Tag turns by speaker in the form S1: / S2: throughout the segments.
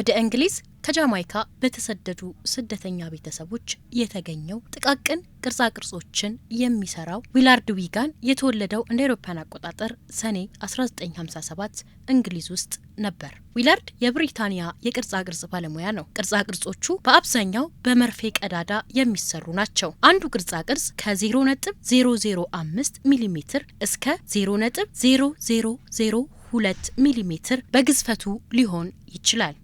S1: ወደ እንግሊዝ ከጃማይካ በተሰደዱ ስደተኛ ቤተሰቦች የተገኘው ጥቃቅን ቅርጻ ቅርጾችን የሚሰራው ዊላርድ ዊጋን የተወለደው እንደ አውሮፓውያን አቆጣጠር ሰኔ 1957 እንግሊዝ ውስጥ ነበር። ዊላርድ የብሪታንያ የቅርጻ ቅርጽ ባለሙያ ነው። ቅርጻ ቅርጾቹ በአብዛኛው በመርፌ ቀዳዳ የሚሰሩ ናቸው። አንዱ ቅርጻ ቅርጽ ከ0.005 ሚሜ እስከ 0.0002 ሚሜ በግዝፈቱ ሊሆን ይችላል።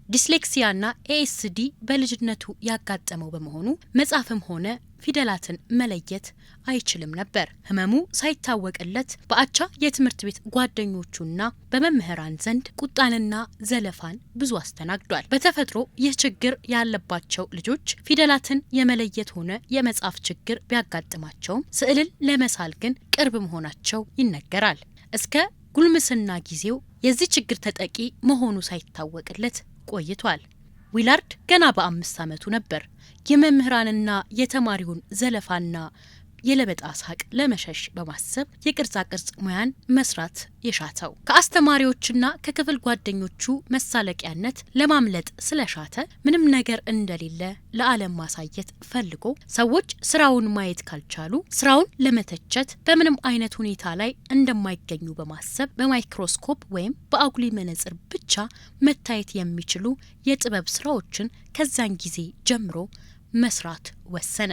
S1: ዲስሌክሲያና ኤኤስዲ በልጅነቱ ያጋጠመው በመሆኑ መጻፍም ሆነ ፊደላትን መለየት አይችልም ነበር። ህመሙ ሳይታወቅለት በአቻ የትምህርት ቤት ጓደኞቹና በመምህራን ዘንድ ቁጣንና ዘለፋን ብዙ አስተናግዷል። በተፈጥሮ ይህ ችግር ያለባቸው ልጆች ፊደላትን የመለየት ሆነ የመጻፍ ችግር ቢያጋጥማቸውም ስዕልን ለመሳል ግን ቅርብ መሆናቸው ይነገራል። እስከ ጉልምስና ጊዜው የዚህ ችግር ተጠቂ መሆኑ ሳይታወቅለት ቆይቷል። ዊላርድ ገና በ5 ዓመቱ ነበር የመምህራንና የተማሪውን ዘለፋና የለበጣ ሳቅ ለመሸሽ በማሰብ የቅርጻ ቅርጽ ሙያን መስራት የሻተው። ከአስተማሪዎችና ከክፍል ጓደኞቹ መሳለቂያነት ለማምለጥ ስለሻተ ምንም ነገር እንደሌለ ለዓለም ማሳየት ፈልጎ ሰዎች ስራውን ማየት ካልቻሉ ስራውን ለመተቸት በምንም አይነት ሁኔታ ላይ እንደማይገኙ በማሰብ በማይክሮስኮፕ ወይም በአጉሊ መነጽር ብቻ መታየት የሚችሉ የጥበብ ስራዎችን ከዛን ጊዜ ጀምሮ መስራት ወሰነ።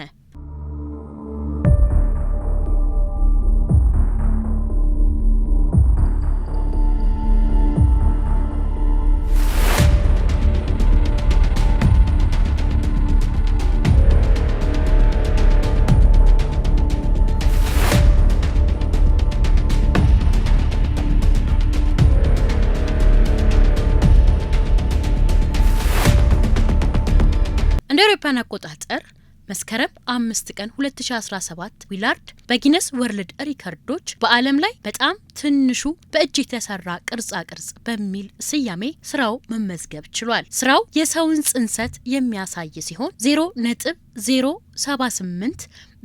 S1: እንደ አውሮፓውያን አቆጣጠር መስከረም 5 ቀን 2017 ዊላርድ በጊነስ ወርልድ ሪከርዶች በዓለም ላይ በጣም ትንሹ በእጅ የተሰራ ቅርጻ ቅርጽ በሚል ስያሜ ስራው መመዝገብ ችሏል። ስራው የሰውን ጽንሰት የሚያሳይ ሲሆን 0.078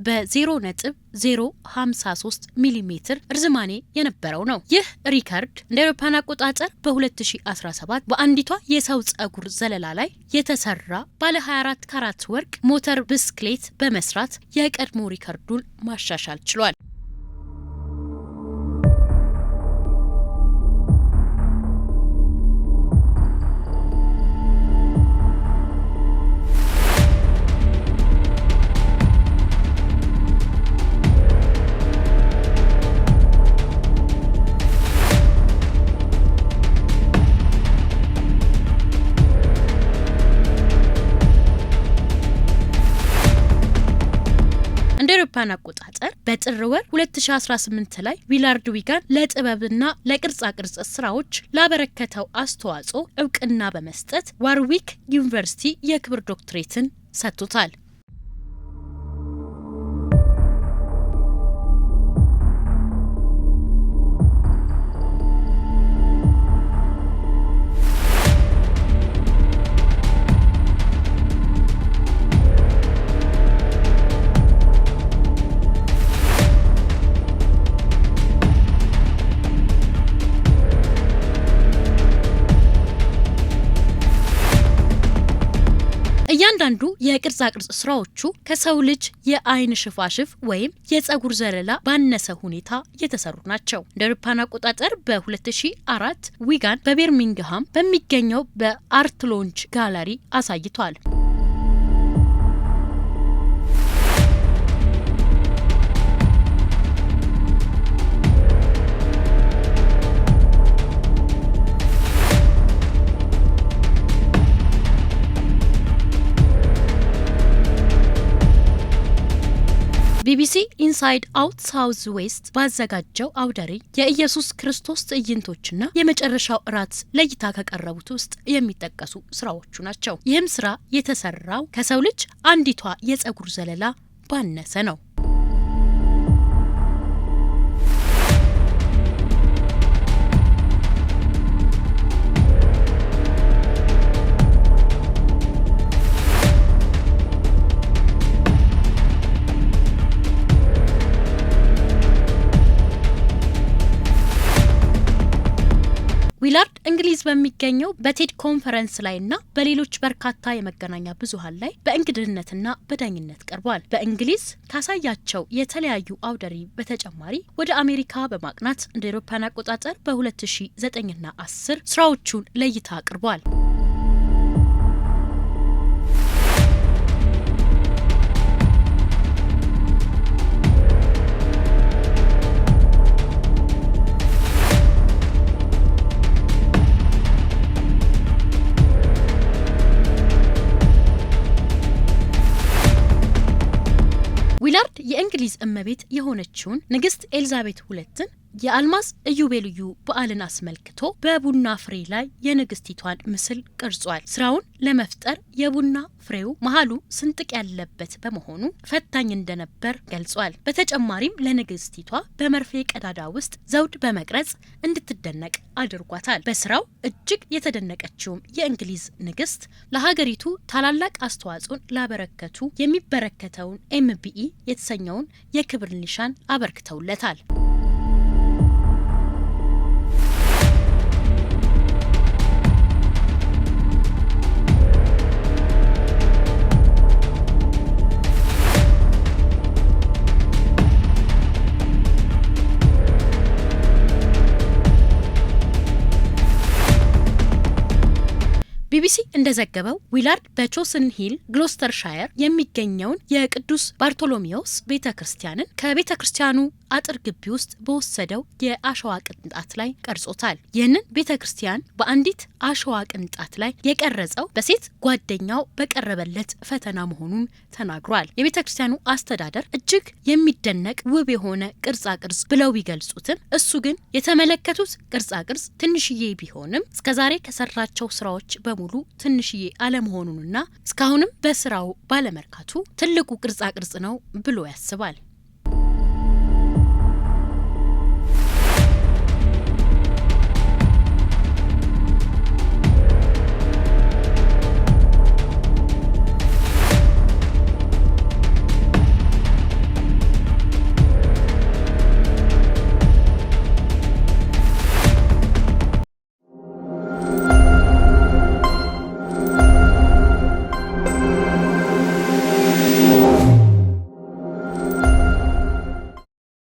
S1: በ0.053 ሚሜ ርዝማኔ የነበረው ነው። ይህ ሪከርድ እንደ አውሮፓውያን አቆጣጠር በ2017 በአንዲቷ የሰው ጸጉር ዘለላ ላይ የተሰራ ባለ 24 ካራት ወርቅ ሞተር ብስክሌት በመስራት የቀድሞ ሪከርዱን ማሻሻል ችሏል። እንደ አውሮፓውያን አቆጣጠር በጥር ወር 2018 ላይ ዊላርድ ዊጋን ለጥበብና ለቅርጻ ቅርጽ ስራዎች ላበረከተው አስተዋጽኦ እውቅና በመስጠት ዋርዊክ ዩኒቨርሲቲ የክብር ዶክትሬትን ሰጥቶታል። እያንዳንዱ የቅርጻ ቅርጽ ስራዎቹ ከሰው ልጅ የአይን ሽፋሽፍ ወይም የጸጉር ዘለላ ባነሰ ሁኔታ የተሰሩ ናቸው። እንደ አውሮፓውያን አቆጣጠር በ2004 ዊጋን በቤርሚንግሃም በሚገኘው በአርት ሎንጅ ጋለሪ አሳይቷል። ቢቢሲ ኢንሳይድ አውት ሳውዝ ዌስት ባዘጋጀው አውደ ርዕይ የኢየሱስ ክርስቶስ ትዕይንቶችና የመጨረሻው እራት ለእይታ ከቀረቡት ውስጥ የሚጠቀሱ ስራዎቹ ናቸው። ይህም ስራ የተሰራው ከሰው ልጅ አንዲቷ የጸጉር ዘለላ ባነሰ ነው። ዊላርድ እንግሊዝ በሚገኘው በቴድ ኮንፈረንስ ላይና በሌሎች በርካታ የመገናኛ ብዙሃን ላይ በእንግድነትና በዳኝነት ቀርቧል። በእንግሊዝ ካሳያቸው የተለያዩ አውደ ርዕይ በተጨማሪ ወደ አሜሪካ በማቅናት እንደ አውሮፓውያን አቆጣጠር በ2009ና 10 ስራዎቹን ለእይታ አቅርቧል። ዊላርድ የእንግሊዝ እመቤት የሆነችውን ንግስት ኤልዛቤት ሁለትን የአልማዝ ኢዮቤልዩ በዓልን አስመልክቶ በቡና ፍሬ ላይ የንግስቲቷን ምስል ቀርጿል። ስራውን ለመፍጠር የቡና ፍሬው መሃሉ ስንጥቅ ያለበት በመሆኑ ፈታኝ እንደነበር ገልጿል። በተጨማሪም ለንግስቲቷ በመርፌ ቀዳዳ ውስጥ ዘውድ በመቅረጽ እንድትደነቅ አድርጓታል። በስራው እጅግ የተደነቀችውም የእንግሊዝ ንግስት ለሀገሪቱ ታላላቅ አስተዋጽኦን ላበረከቱ የሚበረከተውን MBE የተሰኘውን የክብር ኒሻን አበርክተውለታል። ቢቢሲ እንደዘገበው ዊላርድ በቾስን ሂል ግሎስተርሻየር የሚገኘውን የቅዱስ ባርቶሎሜዎስ ቤተክርስቲያንን ከቤተክርስቲያኑ አጥር ግቢ ውስጥ በወሰደው የአሸዋ ቅንጣት ላይ ቀርጾታል። ይህንን ቤተክርስቲያን በአንዲት አሸዋ ቅንጣት ላይ የቀረጸው በሴት ጓደኛው በቀረበለት ፈተና መሆኑን ተናግሯል። የቤተክርስቲያኑ አስተዳደር እጅግ የሚደነቅ ውብ የሆነ ቅርጻ ቅርጽ ብለው ቢገልጹትም እሱ ግን የተመለከቱት ቅርጻ ቅርጽ ትንሽዬ ቢሆንም እስከዛሬ ከሰራቸው ስራዎች በሙሉ ትንሽዬ አለመሆኑንና እስካሁንም በስራው ባለመርካቱ ትልቁ ቅርጻ ቅርጽ ነው ብሎ ያስባል።